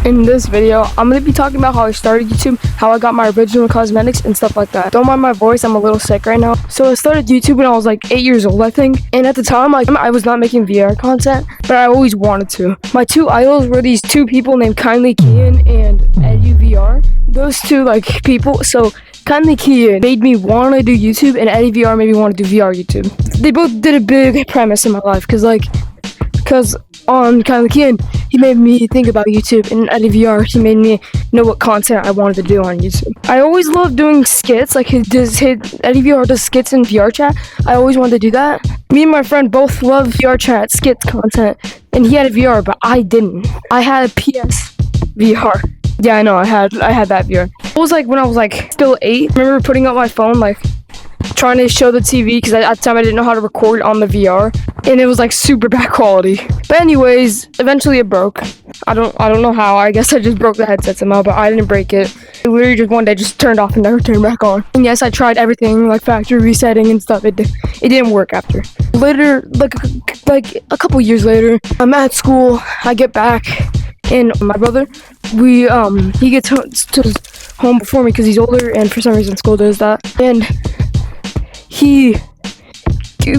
In this video, I'm going to be talking about how I started YouTube, how I got my original cosmetics, and stuff like that. Don't mind my voice, I'm a little sick right now. So I started YouTube when I was like 8 years old, I think. And at the time, I was not making VR content, but I always wanted to. My two idols were these two people named Kindly Kian and EddieVR. Those two people, so Kindly Kian made me want to do YouTube, and EddieVR made me want to do VR YouTube. They both did a big premise in my life, because on Kindly Kian, he made me think about YouTube, and EddieVR, he made me know what content I wanted to do on YouTube. I always loved doing skits, EddieVR does skits in VR chat. I always wanted to do that. Me and my friend both love VR chat skits content, and he had a VR, but I didn't. I had a PS VR. Yeah, I know, I had that VR. It was when I was still 8. I remember putting up my phone, trying to show the TV, because at the time I didn't know how to record on the VR, and it was super bad quality. But anyways, eventually it broke. I don't know how. I guess I just broke the headset somehow, but I didn't break it. It literally just one day just turned off and never turned back on. And yes, I tried everything factory resetting and stuff. It didn't work after. Later, a couple years later, I'm at school. I get back, and my brother, he gets home before me because he's older, and for some reason school does that. And he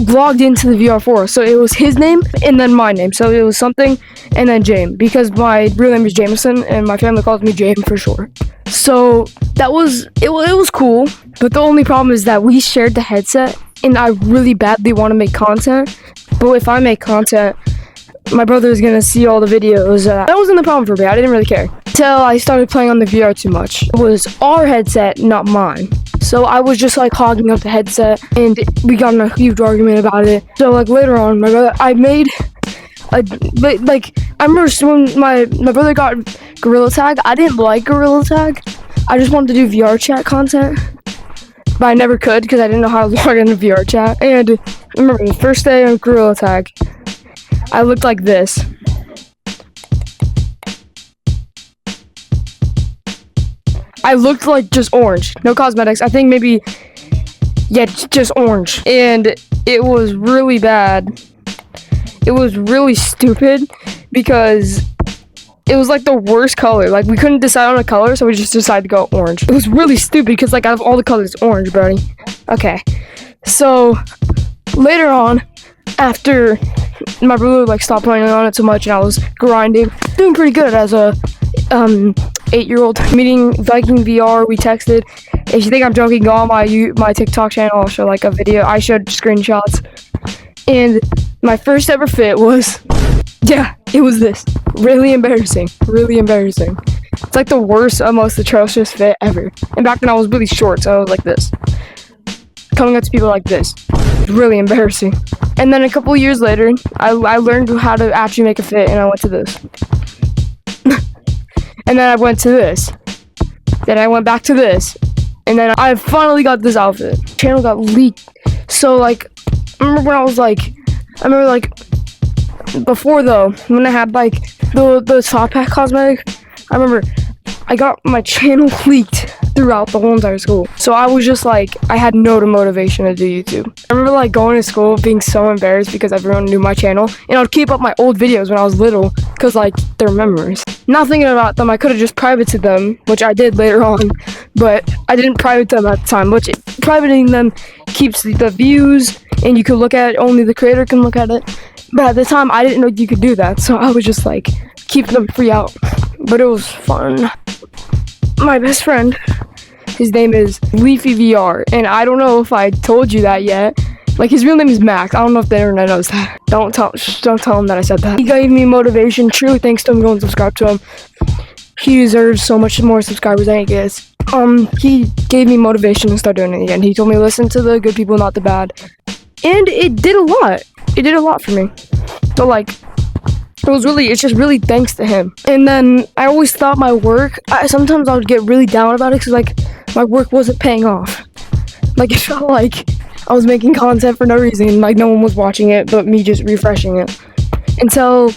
logged into the VR for us, so it was his name and then my name, so it was something and then James, because my real name is Jameson and my family calls me James for short. So that was it was cool, but the only problem is that we shared the headset, and I really badly want to make content, but if I make content, my brother is gonna see all the videos. That wasn't the problem for me. I didn't really care until I started playing on the VR too much. It was our headset, not mine. So I was just hogging up the headset, and we got in a huge argument about it. So later on, my brother, I remember when my brother got Gorilla Tag. I didn't like Gorilla Tag. I just wanted to do VR chat content, but I never could because I didn't know how to log into VR chat. And I remember the first day on Gorilla Tag, I looked like this. I looked like just orange, no cosmetics. I think maybe, yeah, just orange. And it was really bad. It was really stupid because it was the worst color. We couldn't decide on a color, so we just decided to go orange. It was really stupid because out of all the colors, orange, buddy. Okay, so later on, after my brother stopped playing on it so much and I was grinding, doing pretty good as a 8-year-old. Meeting Viking VR, we texted. If you think I'm joking, go on my TikTok channel. I'll show a video. I showed screenshots, and my first ever fit was, yeah, it was this. Really embarrassing. It's the worst, most atrocious fit ever. And back then I was really short, so I was like this, coming up to people like this. Really embarrassing. And then a couple years later, I learned how to actually make a fit, and I went to this. And then I went to this. Then I went back to this. And then I finally got this outfit. Channel got leaked. So I remember when before though, when I had the top pack cosmetic, I remember I got my channel leaked throughout the whole entire school. So I was just I had no motivation to do YouTube. I remember going to school being so embarrassed because everyone knew my channel, and I would keep up my old videos when I was little because they're memories. Not thinking about them, I could have just privated them, which I did later on, but I didn't private them at the time, which privating them keeps the views, and you can look at it, only the creator can look at it. But at the time, I didn't know you could do that, so I was just keeping them free out. But it was fun. My best friend, his name is LeafyVR, and I don't know if I told you that yet. His real name is Max. I don't know if the internet knows that. Don't tell him that I said that. He gave me motivation. Truly thanks to him. Go and subscribe to him. He deserves so much more subscribers than he gets. He gave me motivation to start doing it again. He told me to listen to the good people, not the bad. And it did a lot. It did a lot for me. But it's just really thanks to him. And then I always thought my work, sometimes I would get really down about it because my work wasn't paying off. It felt like I was making content for no reason, no one was watching it but me just refreshing it. Until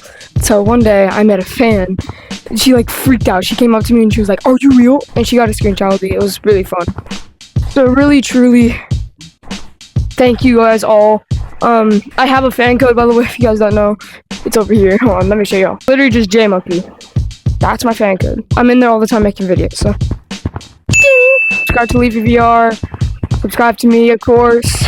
one day I met a fan. She freaked out. She came up to me and she was like, "Are you real?" And she got a screenshot with me. It was really fun. So really, truly, thank you guys all. I have a fan code, by the way, if you guys don't know. It's over here. Hold on, let me show y'all. Literally just JMonkey. That's my fan code. I'm in there all the time making videos, so. Subscribe to Leafy VR. Subscribe to me, of course.